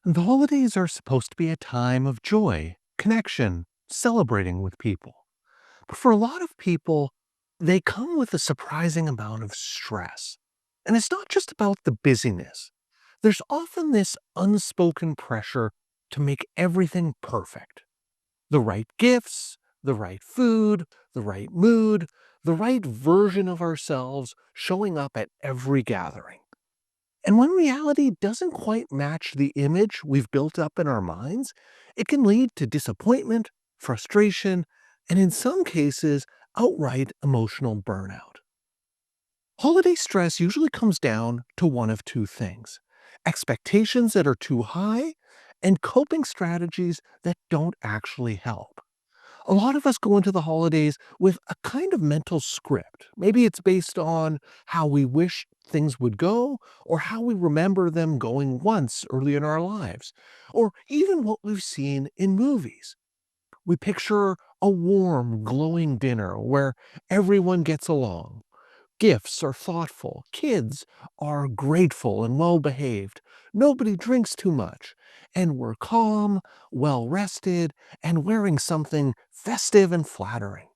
The holidays are supposed to be a time of joy, connection, celebrating with people. But for a lot of people, they come with a surprising amount of stress. And it's not just about the busyness. There's often this unspoken pressure to make everything perfect. The right gifts, the right food, the right mood, the right version of ourselves showing up at every gathering. And when reality doesn't quite match the image we've built up in our minds, it can lead to disappointment, frustration, and in some cases, outright emotional burnout. Holiday stress usually comes down to one of two things: expectations that are too high and coping strategies that don't actually help. A lot of us go into the holidays with a kind of mental script. Maybe it's based on how we wish things would go, or how we remember them going once early in our lives, or even what we've seen in movies. We picture a warm, glowing dinner where everyone gets along. Gifts are thoughtful. Kids are grateful and well behaved. Nobody drinks too much. And we're calm, well rested, and wearing something festive and flattering.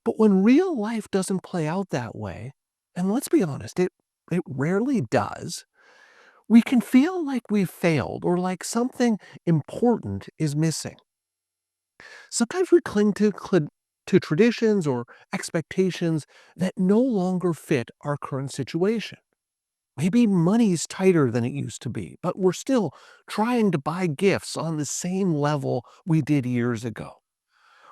But when real life doesn't play out that way, and let's be honest, it rarely does, we can feel like we've failed or like something important is missing. Sometimes we cling to traditions or expectations that no longer fit our current situation. Maybe money's tighter than it used to be, but we're still trying to buy gifts on the same level we did years ago.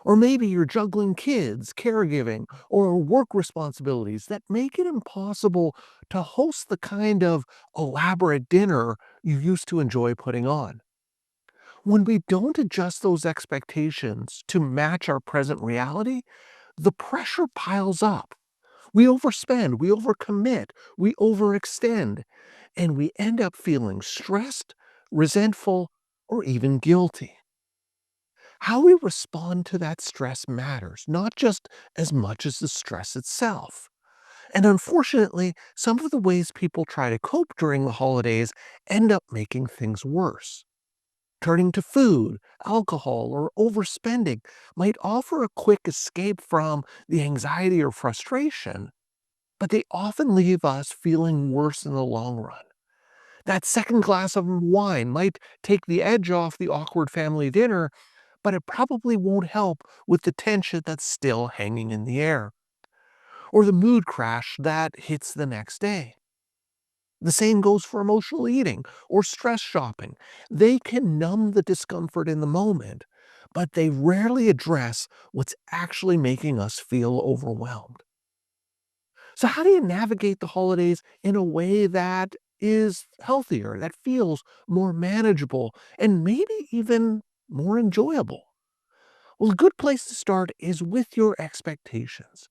Or maybe you're juggling kids, caregiving, or work responsibilities that make it impossible to host the kind of elaborate dinner you used to enjoy putting on. When we don't adjust those expectations to match our present reality, the pressure piles up. We overspend, we overcommit, we overextend, and we end up feeling stressed, resentful, or even guilty. How we respond to that stress matters, not just as much as the stress itself. And unfortunately, some of the ways people try to cope during the holidays end up making things worse. Turning to food, alcohol, or overspending might offer a quick escape from the anxiety or frustration, but they often leave us feeling worse in the long run. That second glass of wine might take the edge off the awkward family dinner, but it probably won't help with the tension that's still hanging in the air, or the mood crash that hits the next day. The same goes for emotional eating or stress shopping. They can numb the discomfort in the moment, but they rarely address what's actually making us feel overwhelmed. So, how do you navigate the holidays in a way that is healthier, that feels more manageable, and maybe even more enjoyable? Well, a good place to start is with your expectations.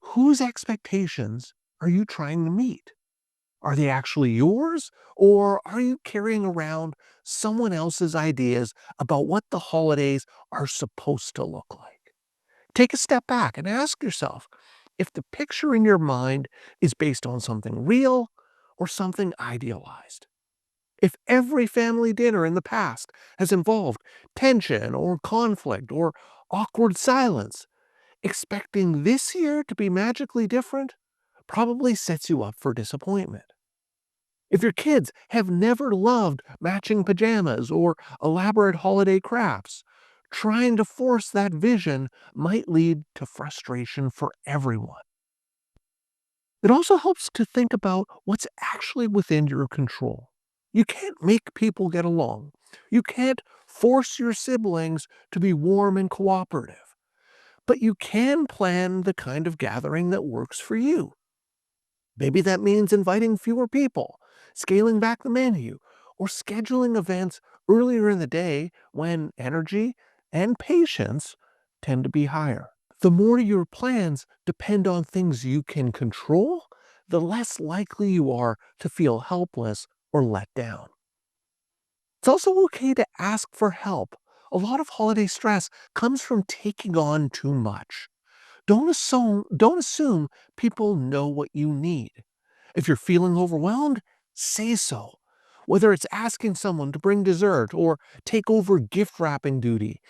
Whose expectations are you trying to meet? Are they actually yours, or are you carrying around someone else's ideas about what the holidays are supposed to look like? Take a step back and ask yourself if the picture in your mind is based on something real or something idealized. If every family dinner in the past has involved tension or conflict or awkward silence, expecting this year to be magically different probably sets you up for disappointment. If your kids have never loved matching pajamas or elaborate holiday crafts, trying to force that vision might lead to frustration for everyone. It also helps to think about what's actually within your control. You can't make people get along. You can't force your siblings to be warm and cooperative, but you can plan the kind of gathering that works for you. Maybe that means inviting fewer people, scaling back the menu, or scheduling events earlier in the day when energy and patience tend to be higher. The more your plans depend on things you can control, the less likely you are to feel helpless or let down. It's also okay to ask for help. A lot of holiday stress comes from taking on too much. Don't assume people know what you need. If you're feeling overwhelmed, say so. Whether it's asking someone to bring dessert or take over gift wrapping duty,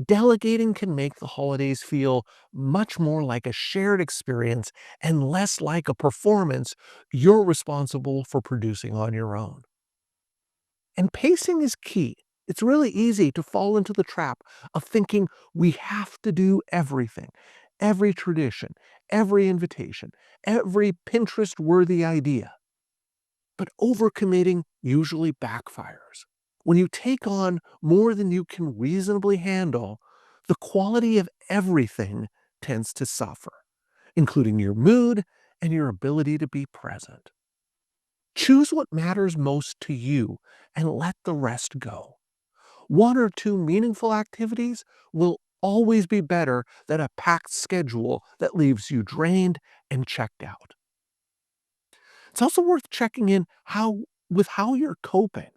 delegating can make the holidays feel much more like a shared experience and less like a performance you're responsible for producing on your own. And pacing is key. It's really easy to fall into the trap of thinking we have to do everything, every tradition, every invitation, every Pinterest worthy idea. But overcommitting usually backfires. When you take on more than you can reasonably handle, the quality of everything tends to suffer, including your mood and your ability to be present. Choose what matters most to you and let the rest go. One or two meaningful activities will always be better than a packed schedule that leaves you drained and checked out. It's also worth checking in how you're coping.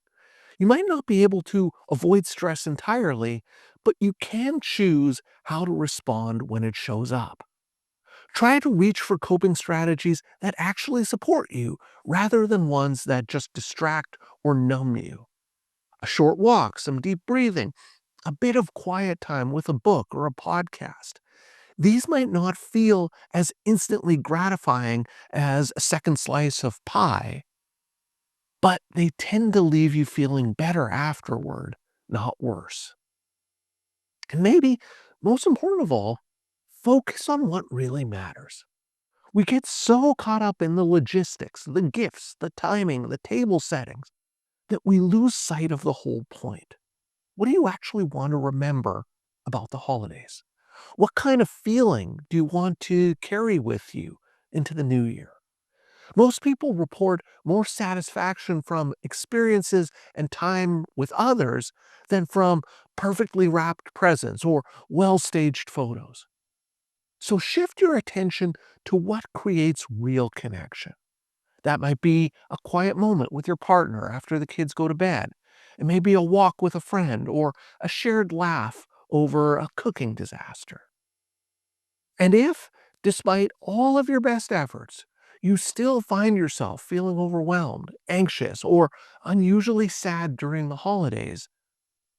You might not be able to avoid stress entirely, but you can choose how to respond when it shows up. Try to reach for coping strategies that actually support you rather than ones that just distract or numb you. A short walk, some deep breathing, a bit of quiet time with a book or a podcast. These might not feel as instantly gratifying as a second slice of pie, but they tend to leave you feeling better afterward, not worse. And maybe, most important of all, focus on what really matters. We get so caught up in the logistics, the gifts, the timing, the table settings, that we lose sight of the whole point. What do you actually want to remember about the holidays? What kind of feeling do you want to carry with you into the new year? Most people report more satisfaction from experiences and time with others than from perfectly wrapped presents or well staged photos. So shift your attention to what creates real connection. That might be a quiet moment with your partner after the kids go to bed. It may be a walk with a friend or a shared laugh over a cooking disaster. And if, despite all of your best efforts, you still find yourself feeling overwhelmed, anxious, or unusually sad during the holidays,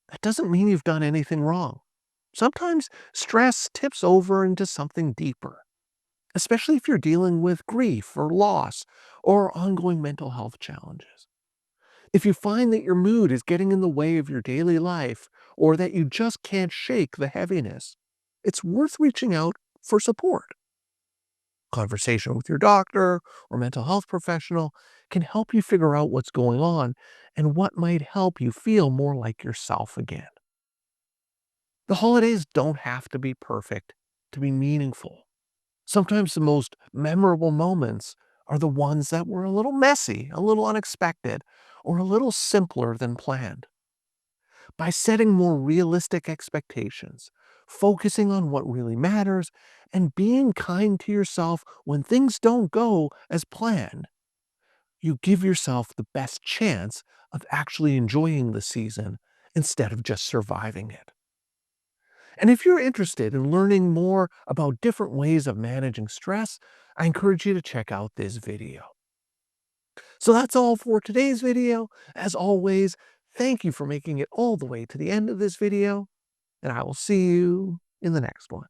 that doesn't mean you've done anything wrong. Sometimes stress tips over into something deeper, especially if you're dealing with grief or loss or ongoing mental health challenges. If you find that your mood is getting in the way of your daily life or that you just can't shake the heaviness, it's worth reaching out for support. Conversation with your doctor or mental health professional can help you figure out what's going on and what might help you feel more like yourself again. The holidays don't have to be perfect to be meaningful. Sometimes the most memorable moments are the ones that were a little messy, a little unexpected, or a little simpler than planned. By setting more realistic expectations, focusing on what really matters, and being kind to yourself when things don't go as planned, you give yourself the best chance of actually enjoying the season instead of just surviving it. And if you're interested in learning more about different ways of managing stress, I encourage you to check out this video. So that's all for today's video. As always, thank you for making it all the way to the end of this video, and I will see you in the next one.